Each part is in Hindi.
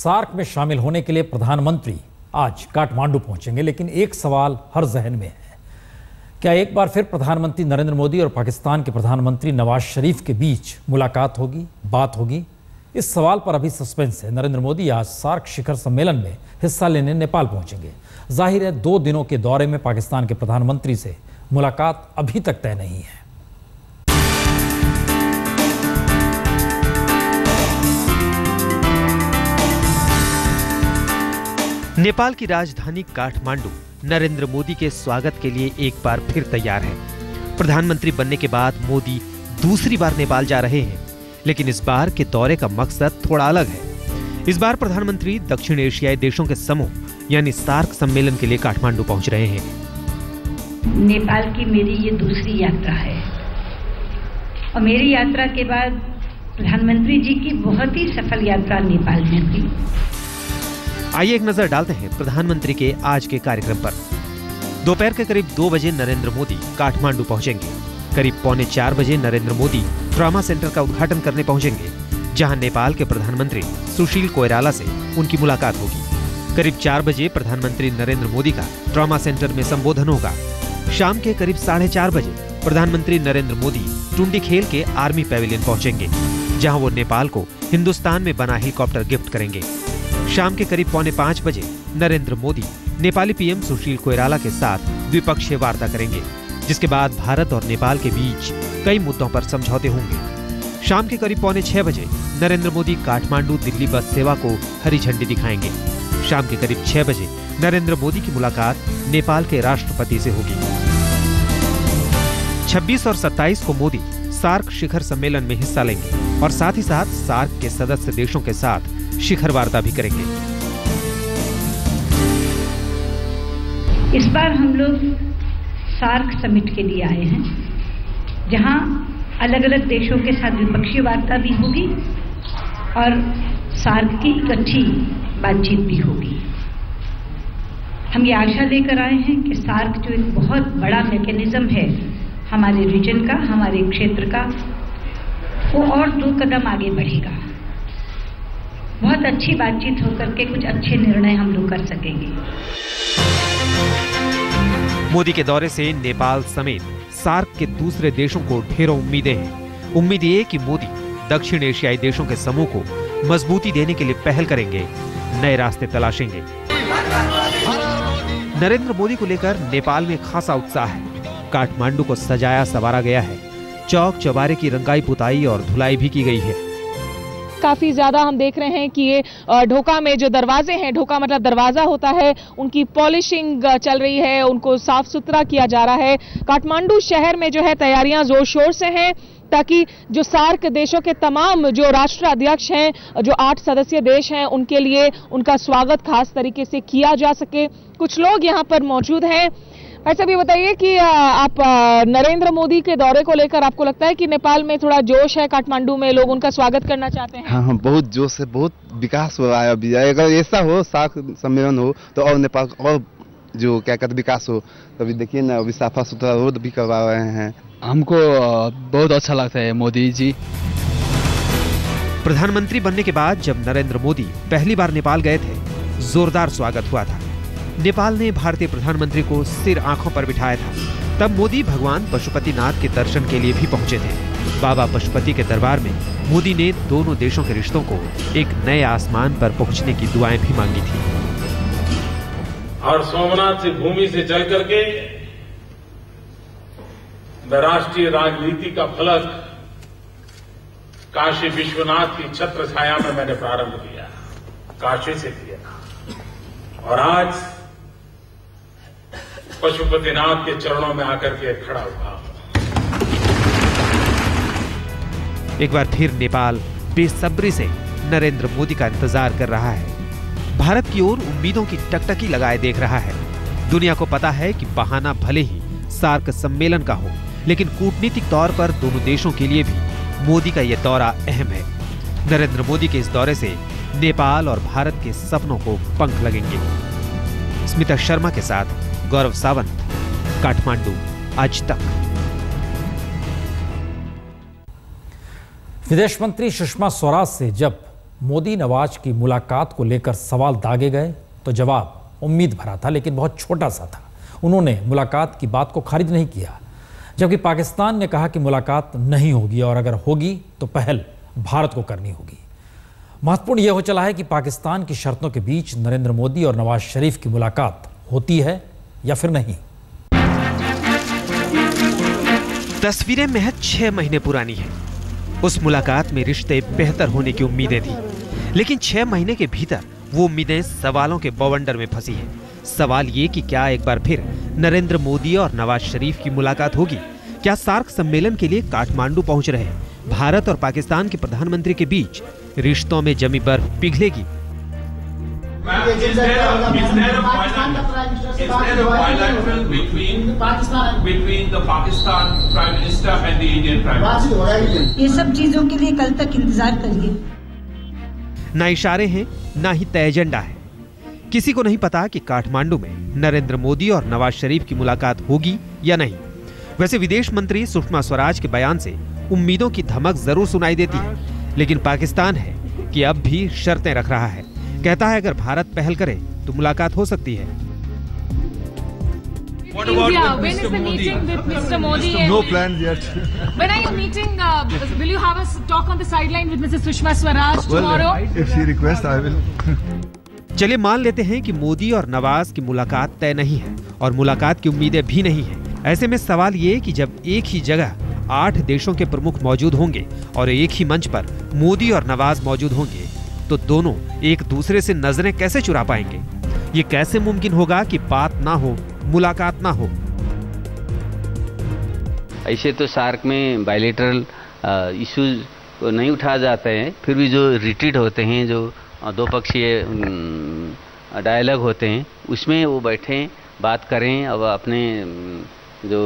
सार्क में शामिल होने के लिए प्रधानमंत्री आज काठमांडू पहुंचेंगे, लेकिन एक सवाल हर जहन में है, क्या एक बार फिर प्रधानमंत्री नरेंद्र मोदी और पाकिस्तान के प्रधानमंत्री नवाज शरीफ के बीच मुलाकात होगी, बात होगी? इस सवाल पर अभी सस्पेंस है। नरेंद्र मोदी आज सार्क शिखर सम्मेलन में हिस्सा लेने नेपाल पहुंचेंगे। जाहिर है 2 दिनों के दौरे में पाकिस्तान के प्रधानमंत्री से मुलाकात अभी तक तय नहीं है। नेपाल की राजधानी काठमांडू नरेंद्र मोदी के स्वागत के लिए एक बार फिर तैयार है। प्रधानमंत्री बनने के बाद मोदी दूसरी बार नेपाल जा रहे हैं, लेकिन इस बार के दौरे का मकसद थोड़ा अलग है। इस बार प्रधानमंत्री दक्षिण एशियाई देशों के समूह यानी सार्क सम्मेलन के लिए काठमांडू पहुंच रहे हैं। नेपाल की मेरी ये दूसरी यात्रा है और मेरी यात्रा के बाद प्रधानमंत्री जी की बहुत ही सफल यात्रा नेपाल में थी। आइए एक नजर डालते हैं प्रधानमंत्री के आज के कार्यक्रम पर। दोपहर के करीब 2 बजे नरेंद्र मोदी काठमांडू पहुंचेंगे। करीब 3:45 बजे नरेंद्र मोदी ट्रॉमा सेंटर का उद्घाटन करने पहुंचेंगे, जहां नेपाल के प्रधानमंत्री सुशील कोइराला से उनकी मुलाकात होगी। करीब 4 बजे प्रधानमंत्री नरेंद्र मोदी का ट्रॉमा सेंटर में संबोधन होगा। शाम के करीब 4:30 बजे प्रधानमंत्री नरेंद्र मोदी टुंडीखेल के आर्मी पैविलियन पहुंचेंगे, जहां वो नेपाल को हिंदुस्तान में बना हेलीकॉप्टर गिफ्ट करेंगे। शाम के करीब 4:45 बजे नरेंद्र मोदी नेपाली पीएम सुशील कोइराला के साथ द्विपक्षीय वार्ता करेंगे, जिसके बाद भारत और नेपाल के बीच कई मुद्दों पर समझौते होंगे। शाम के करीब 5:45 बजे नरेंद्र मोदी काठमांडू दिल्ली बस सेवा को हरी झंडी दिखाएंगे। शाम के करीब 6 बजे नरेंद्र मोदी की मुलाकात नेपाल के राष्ट्रपति से होगी। 26 और 27 को मोदी सार्क शिखर सम्मेलन में हिस्सा लेंगे और साथ ही साथ सार्क के सदस्य देशों के साथ शिखर वार्ता भी करेंगे। इस बार हम लोग सार्क समिट के लिए आए हैं, जहां अलग अलग देशों के साथ द्विपक्षीय वार्ता भी होगी और सार्क की इकट्ठी बातचीत भी होगी। हम ये आशा लेकर आए हैं कि सार्क जो एक बहुत बड़ा मैकेनिज्म है हमारे रीजन का, हमारे क्षेत्र का, वो और 2 कदम आगे बढ़ेगा। बहुत अच्छी बातचीत होकर के कुछ अच्छे निर्णय हम लोग कर सकेंगे। मोदी के दौरे से नेपाल समेत सार्क के दूसरे देशों को ढेरों उम्मीदें हैं। उम्मीद ये कि मोदी दक्षिण एशियाई देशों के समूह को मजबूती देने के लिए पहल करेंगे, नए रास्ते तलाशेंगे। नरेंद्र मोदी को लेकर नेपाल में खासा उत्साह है। काठमांडू को सजाया संवारा गया है। चौक चौबारे की रंगाई पुताई और धुलाई भी की गई है। काफी ज्यादा हम देख रहे हैं कि ये ढोका में जो दरवाजे हैं, ढोका मतलब दरवाजा होता है, उनकी पॉलिशिंग चल रही है, उनको साफ सुथरा किया जा रहा है। काठमांडू शहर में जो है तैयारियां जोर शोर से हैं, ताकि जो सार्क देशों के तमाम जो राष्ट्र अध्यक्ष हैं, जो 8 सदस्यीय देश हैं, उनके लिए उनका स्वागत खास तरीके से किया जा सके। कुछ लोग यहाँ पर मौजूद हैं। ऐसा भी बताइए कि आप नरेंद्र मोदी के दौरे को लेकर आपको लगता है कि नेपाल में थोड़ा जोश है, काठमांडू में लोग उनका स्वागत करना चाहते हैं? हाँ, बहुत जोश है, बहुत विकास हो रहा है अभी। अगर ऐसा हो, सार्क सम्मेलन हो, तो और नेपाल और जो क्या कहते विकास हो। तभी देखिए ना, अभी साफा सुथरा रोड भी करवा रहे हैं। हमको बहुत अच्छा लगता है मोदी जी। प्रधानमंत्री बनने के बाद जब नरेंद्र मोदी पहली बार नेपाल गए थे, जोरदार स्वागत हुआ था। नेपाल ने भारतीय प्रधानमंत्री को सिर आंखों पर बिठाया था। तब मोदी भगवान पशुपतिनाथ के दर्शन के लिए भी पहुंचे थे। बाबा पशुपति के दरबार में मोदी ने दोनों देशों के रिश्तों को एक नए आसमान पर पहुंचने की दुआएं भी मांगी थी। और सोमनाथ से भूमि से चल करके राष्ट्रीय राजनीति का फलक काशी विश्वनाथ की छत्र छाया में मैंने प्रारंभ किया, काशी से किया और आज पशुपतिनाथ के चरणों में आकर के खड़ा हुआ। एक बार फिर नेपाल बेसब्री से नरेंद्र मोदी का इंतजार कर रहा है। भारत की ओर उम्मीदों की टकटकी लगाए देख रहा है। दुनिया को पता है कि बहाना भले ही सार्क सम्मेलन का हो, लेकिन कूटनीतिक तौर पर दोनों देशों के लिए भी मोदी का यह दौरा अहम है। नरेंद्र मोदी के इस दौरे से नेपाल और भारत के सपनों को पंख लगेंगे। स्मिता शर्मा के साथ गौरव सावंत, काठमांडू, आज तक। विदेश मंत्री सुषमा स्वराज से जब मोदी नवाज की मुलाकात को लेकर सवाल दागे गए तो जवाब उम्मीद भरा था, लेकिन बहुत छोटा सा था। उन्होंने मुलाकात की बात को खारिज नहीं किया, जबकि पाकिस्तान ने कहा कि मुलाकात नहीं होगी और अगर होगी तो पहल भारत को करनी होगी। महत्वपूर्ण यह हो चला है कि पाकिस्तान की शर्तों के बीच नरेंद्र मोदी और नवाज शरीफ की मुलाकात होती है या फिर नहीं। तस्वीरें महज 6 महीने पुरानी हैं। उस मुलाकात में रिश्ते बेहतर होने की उम्मीदें थी, लेकिन 6 महीने के भीतर वो उम्मीदें सवालों के बवंडर में फंसी हैं। सवाल ये कि क्या एक बार फिर नरेंद्र मोदी और नवाज शरीफ की मुलाकात होगी? क्या सार्क सम्मेलन के लिए काठमांडू पहुंच रहे भारत और पाकिस्तान के प्रधानमंत्री के बीच रिश्तों में जमी बर्फ पिघलेगी? ये सब चीजों के लिए कल तक इंतजार करिए। ना इशारे हैं, ना ही तय एजेंडा है। किसी को नहीं पता कि काठमांडू में नरेंद्र मोदी और नवाज शरीफ की मुलाकात होगी या नहीं। वैसे विदेश मंत्री सुषमा स्वराज के बयान से उम्मीदों की धमक जरूर सुनाई देती है, लेकिन पाकिस्तान है कि अब भी शर्तें रख रहा है। कहता है अगर भारत पहल करे तो मुलाकात हो सकती है। India, when is the meeting with Mr. Modi? No plan yet. When are you meeting? Will you have a talk on the sideline with Mrs. Sushma Swaraj tomorrow? If she requests, I will. चलिए मान लेते हैं कि मोदी और नवाज की मुलाकात तय नहीं है और मुलाकात की उम्मीदें भी नहीं है। ऐसे में सवाल ये कि जब एक ही जगह 8 देशों के प्रमुख मौजूद होंगे और एक ही मंच पर मोदी और नवाज मौजूद होंगे, तो दोनों एक दूसरे से नजरें कैसे चुरा पाएंगे? ये कैसे मुमकिन होगा कि बात ना हो, मुलाकात ना हो? ऐसे तो सार्क में बायलैटरल इश्यूज नहीं उठाए जाते हैं, फिर भी जो रिट्रीट होते हैं, जो दो पक्षीय डायलॉग होते हैं, उसमें वो बैठें, बात करें और अपने जो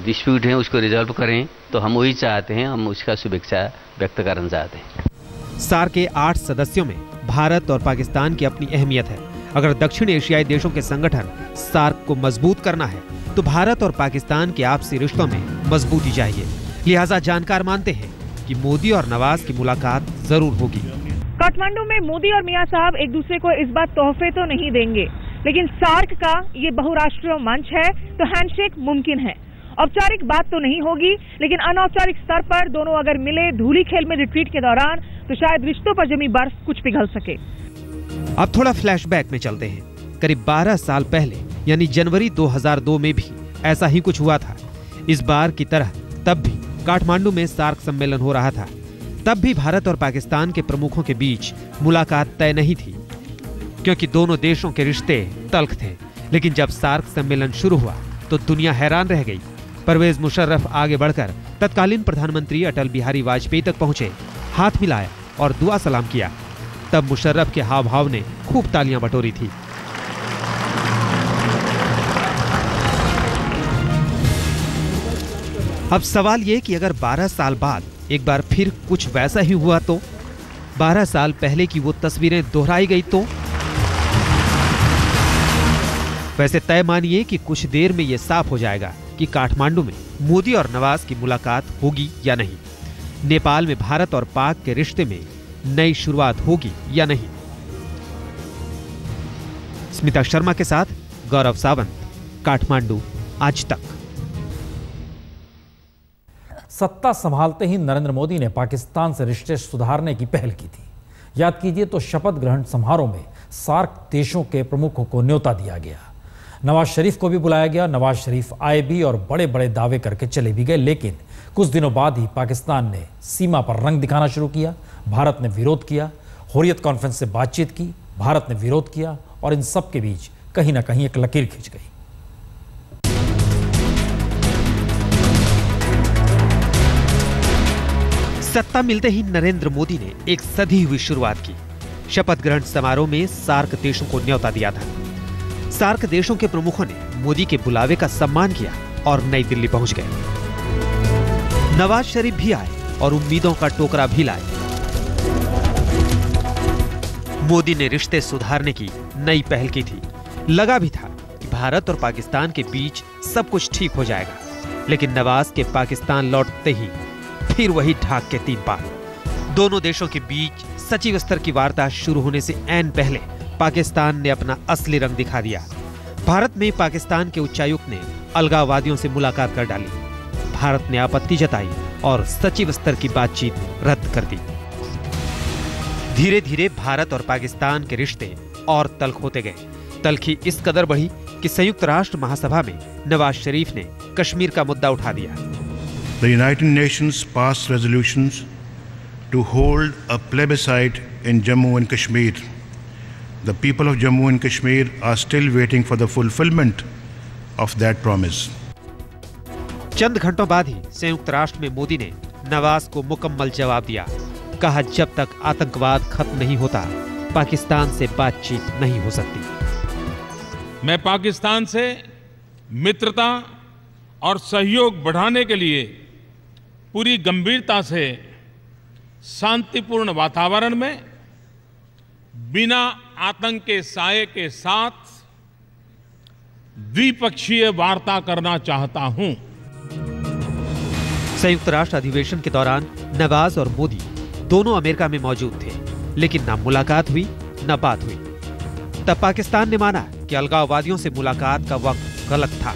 डिस्प्यूट हैं उसको रिजॉल्व करें। तो हम वही चाहते हैं, हम उसका शुभेच्छा व्यक्त करना चाहते हैं। सार्क के 8 सदस्यों में भारत और पाकिस्तान की अपनी अहमियत है। अगर दक्षिण एशियाई देशों के संगठन सार्क को मजबूत करना है तो भारत और पाकिस्तान के आपसी रिश्तों में मजबूती चाहिए। लिहाजा जानकार मानते हैं कि मोदी और नवाज की मुलाकात जरूर होगी। काठमांडू में मोदी और मियां साहब एक दूसरे को इस बार तोहफे तो नहीं देंगे, लेकिन सार्क का ये बहुराष्ट्रीय मंच है तो हैंडशेक मुमकिन है। औपचारिक बात तो नहीं होगी, लेकिन अनौपचारिक स्तर पर दोनों अगर मिले धूली खेल में रिट्रीट के दौरान तो शायद रिश्तों पर जमी बर्फ कुछ पिघल सके। अब थोड़ा फ्लैशबैक में चलते हैं। करीब 12 साल पहले यानी जनवरी 2002 में भी ऐसा ही कुछ हुआ था। इस बार की तरह तब भी काठमांडू में सार्क सम्मेलन हो रहा था। तब भी भारत और पाकिस्तान के प्रमुखों के बीच मुलाकात तय नहीं थी, क्योंकि दोनों देशों के रिश्ते तल्ख थे। लेकिन जब सार्क सम्मेलन शुरू हुआ तो दुनिया हैरान रह गई। परवेज मुशर्रफ आगे बढ़कर तत्कालीन प्रधानमंत्री अटल बिहारी वाजपेयी तक पहुंचे, हाथ मिलाया और दुआ सलाम किया। तब मुशर्रफ के हाव भाव ने खूब तालियां बटोरी थी। अब सवाल ये कि अगर 12 साल बाद एक बार फिर कुछ वैसा ही हुआ तो? 12 साल पहले की वो तस्वीरें दोहराई गई तो? वैसे तय मानिए कि कुछ देर में ये साफ हो जाएगा कि काठमांडू में मोदी और नवाज की मुलाकात होगी या नहीं। नेपाल में भारत और पाक के रिश्ते में नई शुरुआत होगी या नहीं। स्मिता शर्मा के साथ गौरव सावंत, काठमांडू, आज तक। सत्ता संभालते ही नरेंद्र मोदी ने पाकिस्तान से रिश्ते सुधारने की पहल की थी। याद कीजिए तो शपथ ग्रहण समारोह में सार्क देशों के प्रमुखों को न्योता दिया गया। नवाज शरीफ को भी बुलाया गया। नवाज शरीफ आए भी और बड़े बड़े दावे करके चले भी गए, लेकिन कुछ दिनों बाद ही पाकिस्तान ने सीमा पर रंग दिखाना शुरू किया। भारत ने विरोध किया। हुर्रियत कॉन्फ्रेंस से बातचीत की, भारत ने विरोध किया और इन सब के बीच कहीं ना कहीं एक लकीर खिंच गई। सत्ता मिलते ही नरेंद्र मोदी ने एक सधी हुई शुरुआत की। शपथ ग्रहण समारोह में सार्क देशों को न्योता दिया था। सार्क देशों के प्रमुखों ने मोदी के बुलावे का सम्मान किया और नई दिल्ली पहुंच गए। नवाज शरीफ भी आए और उम्मीदों का टोकरा भी लाए। मोदी ने रिश्ते सुधारने की नई पहल की थी। लगा भी था कि भारत और पाकिस्तान के बीच सब कुछ ठीक हो जाएगा, लेकिन नवाज के पाकिस्तान लौटते ही फिर वही ढाक के 3 पार। दोनों देशों के बीच सचिव स्तर की वार्ता शुरू होने से ऐन पहले पाकिस्तान ने अपना असली रंग दिखा दिया। भारत में पाकिस्तान के उच्चायुक्त ने अलगाववादियों से मुलाकात कर डाली। भारत ने आपत्ति जताई और सचिव स्तर की बातचीत रद्द कर दी। धीरे धीरे भारत और पाकिस्तान के रिश्ते और तल्ख होते गए। तल्खी इस कदर बढ़ी कि संयुक्त राष्ट्र महासभा में नवाज शरीफ ने कश्मीर का मुद्दा उठा दिया। The United Nations passed resolutions to hold a plebiscite in Jammu and Kashmir. The people of Jammu and Kashmir are still waiting for the fulfillment of that promise. चंद घंटों बाद ही संयुक्त राष्ट्र में मोदी ने नवाज को मुकम्मल जवाब दिया। कहा, जब तक आतंकवाद खत्म नहीं होता, पाकिस्तान से बातचीत नहीं हो सकती। मैं पाकिस्तान से मित्रता और सहयोग बढ़ाने के लिए पूरी गंभीरता से शांतिपूर्ण वातावरण में बिना आतंक के साये के साथ द्विपक्षीय वार्ता करना चाहता हूं। संयुक्त राष्ट्र अधिवेशन के दौरान नवाज और मोदी दोनों अमेरिका में मौजूद थे, लेकिन न मुलाकात हुई न बात हुई। तब पाकिस्तान ने माना कि अलगाववादियों से मुलाकात का वक्त गलत था।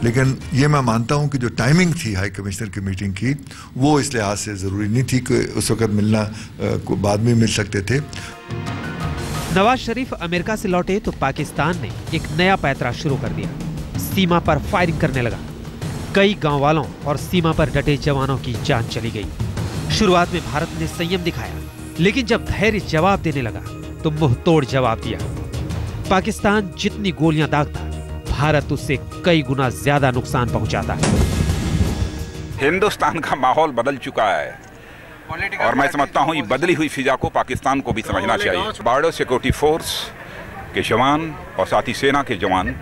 लेकिन ये मैं मानता हूं कि जो टाइमिंग थी हाई कमिश्नर की मीटिंग की, वो इस लिहाज से जरूरी नहीं थी कि उस वक्त मिलना को बाद में मिल सकते थे। नवाज शरीफ अमेरिका से लौटे तो पाकिस्तान ने एक नया पैंतरा शुरू कर दिया। सीमा पर फायरिंग करने लगा। कई गांव वालों और सीमा पर डटे जवानों की जान चली गई। शुरुआत में भारत ने संयम दिखाया, लेकिन जब धैर्य जवाब देने लगा तो मुंहतोड़ जवाब दिया। पाकिस्तान जितनी गोलियां दागता, भारत उससे कई गुना ज्यादा नुकसान पहुंचाता है। हिंदुस्तान का माहौल बदल चुका है और मैं समझता हूं ये बदली हुई फिजा को पाकिस्तान को भी समझना चाहिए। बॉर्डर सिक्योरिटी फोर्स के जवान और साथ ही सेना के जवान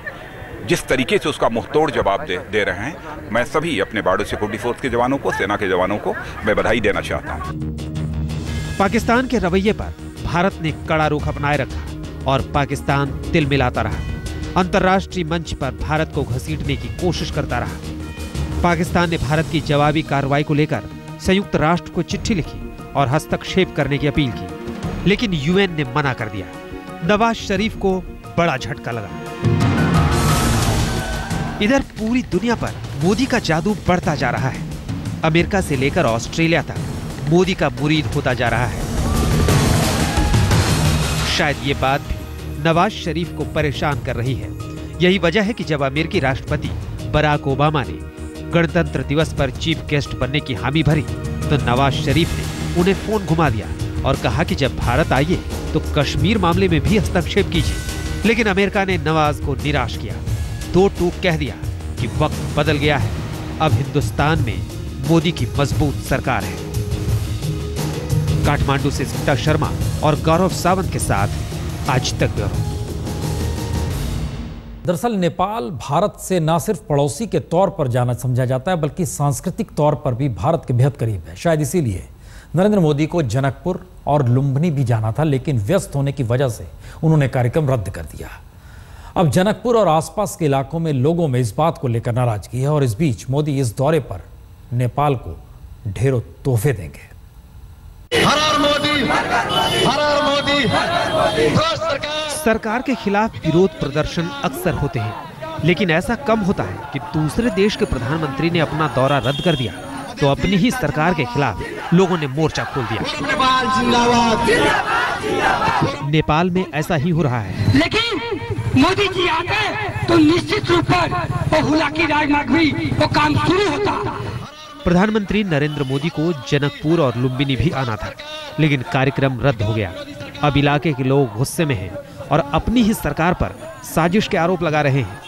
जिस तरीके से उसका मुंहतोड़ जवाब दे रहे हैं, मैं सभी अपने बॉर्डर सिक्योरिटी फोर्स के जवानों को, सेना के जवानों को मैं बधाई देना चाहता हूं। पाकिस्तान के रवैये पर भारत ने कड़ा रुख अपनाए रखा और पाकिस्तान तिल मिलाता रहा। अंतर्राष्ट्रीय मंच पर भारत को घसीटने की कोशिश करता रहा। पाकिस्तान ने भारत की जवाबी कार्रवाई को लेकर संयुक्त राष्ट्र को चिट्ठी लिखी और हस्तक्षेप करने की अपील की, लेकिन यूएन ने मना कर दिया। नवाज शरीफ को बड़ा झटका लगा। इधर पूरी दुनिया पर मोदी का जादू बढ़ता जा रहा है। अमेरिका से लेकर ऑस्ट्रेलिया तक मोदी का मुरीद होता जा रहा है। शायद ये बात भी नवाज शरीफ को परेशान कर रही है। यही वजह है कि जब अमेरिकी राष्ट्रपति बराक ओबामा ने गणतंत्र दिवस पर चीफ गेस्ट बनने की हामी भरी, तो नवाज शरीफ ने उन्हें फोन घुमा दिया और कहा कि जब भारत आइए तो कश्मीर मामले में भी हस्तक्षेप कीजिए। लेकिन अमेरिका ने नवाज को निराश किया। दो टूक कह दिया कि वक्त बदल गया है, अब हिंदुस्तान में मोदी की मजबूत सरकार है। काठमांडू से सीता शर्मा और गौरव सावंत के साथ आज तक ब्यूरो। दरअसल नेपाल भारत से न सिर्फ पड़ोसी के तौर पर जाना समझा जाता है, बल्कि सांस्कृतिक तौर पर भी भारत के बेहद करीब है। शायद इसीलिए नरेंद्र मोदी को जनकपुर और लुम्बिनी भी जाना था, लेकिन व्यस्त होने की वजह से उन्होंने कार्यक्रम रद्द कर दिया। अब जनकपुर और आसपास के इलाकों में लोगों में इस बात को लेकर नाराजगी है और इस बीच मोदी इस दौरे पर नेपाल को ढेरों तोहफे देंगे। हर हर मोदी, हर हर मोदी। सरकार के खिलाफ विरोध प्रदर्शन अक्सर होते हैं, लेकिन ऐसा कम होता है कि दूसरे देश के प्रधानमंत्री ने अपना दौरा रद्द कर दिया तो अपनी ही सरकार के खिलाफ लोगों ने मोर्चा खोल दिया। नेपाल में ऐसा ही हो रहा है। लेकिन मोदी जी आते तो निश्चित रूप पर वो हुलाकी राजमार्ग भी वो काम शुरू होता। प्रधानमंत्री नरेंद्र मोदी को जनकपुर और लुम्बिनी भी आना था, लेकिन कार्यक्रम रद्द हो गया। अब इलाके के लोग गुस्से में हैं और अपनी ही सरकार पर साजिश के आरोप लगा रहे हैं।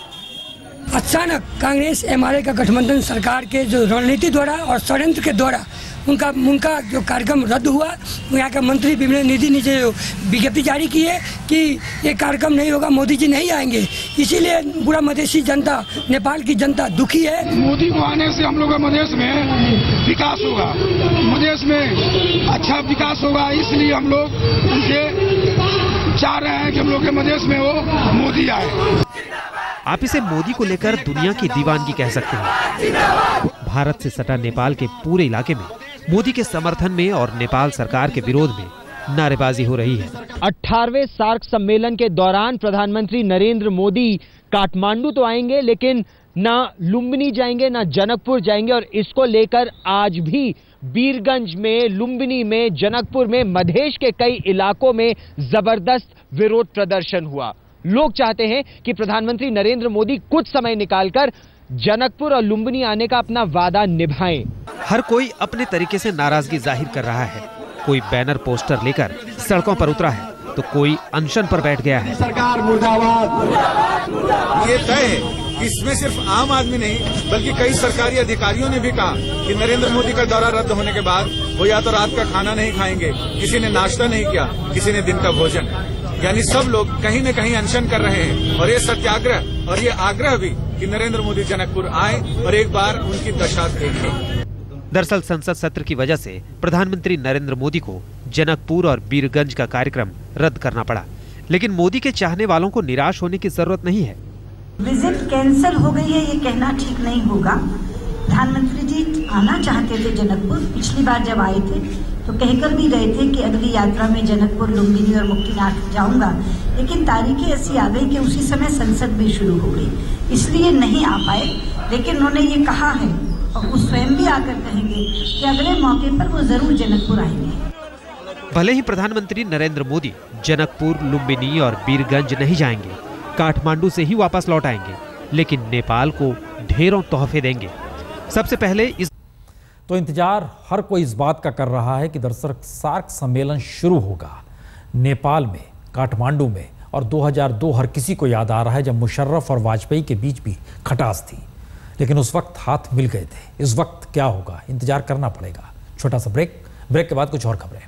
अचानक कांग्रेस एमआरए का गठबंधन सरकार के जो रणनीति द्वारा और षड्यंत्र के द्वारा उनका जो कार्यक्रम रद्द हुआ, यहाँ का मंत्री विमल निधि ने जो विज्ञप्ति जारी की है कि ये कार्यक्रम नहीं होगा, मोदी जी नहीं आएंगे। इसीलिए पूरा मधेसी जनता, नेपाल की जनता दुखी है। मोदी को आने से हम लोग का मधेश में विकास होगा, मधेश में अच्छा विकास होगा। इसलिए हम लोग उनके चाह रहे हैं कि हम लोग के मधेश में वो मोदी आए। आप इसे मोदी को लेकर दुनिया की दीवानगी कह सकते हैं। भारत से सटा नेपाल के पूरे इलाके में मोदी के समर्थन में और नेपाल सरकार के विरोध में नारेबाजी हो रही है। 18वें सार्क सम्मेलन के दौरान प्रधानमंत्री नरेंद्र मोदी काठमांडू तो आएंगे, लेकिन ना लुम्बिनी जाएंगे ना जनकपुर जाएंगे, और इसको लेकर आज भी बीरगंज में, लुम्बिनी में, जनकपुर में, मधेश के कई इलाकों में जबरदस्त विरोध प्रदर्शन हुआ। लोग चाहते हैं कि प्रधानमंत्री नरेंद्र मोदी कुछ समय निकालकर जनकपुर और लुम्बिनी आने का अपना वादा निभाएं। हर कोई अपने तरीके से नाराजगी जाहिर कर रहा है। कोई बैनर पोस्टर लेकर सड़कों पर उतरा है तो कोई अनशन पर बैठ गया है। सरकार मुर्दाबाद। ये तय है, इसमें सिर्फ आम आदमी नहीं बल्कि कई सरकारी अधिकारियों ने भी कहा कि नरेंद्र मोदी का दौरा रद्द होने के बाद वो या तो रात का खाना नहीं खाएंगे, किसी ने नाश्ता नहीं किया, किसी ने दिन का भोजन, यानी सब लोग कहीं न कहीं अनशन कर रहे हैं। और ये सत्याग्रह और ये आग्रह भी कि नरेंद्र मोदी जनकपुर आए और एक बार उनकी दशा देखें। दरअसल संसद सत्र की वजह से प्रधानमंत्री नरेंद्र मोदी को जनकपुर और बीरगंज का कार्यक्रम रद्द करना पड़ा, लेकिन मोदी के चाहने वालों को निराश होने की जरूरत नहीं है। विजिट कैंसिल हो गई है ये कहना ठीक नहीं होगा। प्रधानमंत्री जी आना चाहते थे जनकपुर, पिछली बार जब आए थे तो कहकर भी गए थे कि अगली यात्रा में जनकपुर, लुम्बिनी और मुक्तिनाथ जाऊंगा, लेकिन तारीखें ऐसी आ गई कि उसी समय संसद भी शुरू हो गई, इसलिए नहीं आ पाए। लेकिन उन्होंने ये कहा है और वो स्वयं भी आकर कहेंगे कि अगले मौके पर वो जरूर जनकपुर आएंगे। भले ही प्रधानमंत्री नरेंद्र मोदी जनकपुर, लुम्बिनी और बीरगंज नहीं जाएंगे, काठमांडू से ही वापस लौट आएंगे, लेकिन नेपाल को ढेरों तोहफे देंगे। सबसे पहले तो इंतजार हर कोई इस बात का कर रहा है कि दरअसल सार्क सम्मेलन शुरू होगा नेपाल में, काठमांडू में, और 2002 हर किसी को याद आ रहा है जब मुशर्रफ और वाजपेयी के बीच भी खटास थी, लेकिन उस वक्त हाथ मिल गए थे। इस वक्त क्या होगा, इंतजार करना पड़ेगा। छोटा सा ब्रेक के बाद कुछ और खबरें।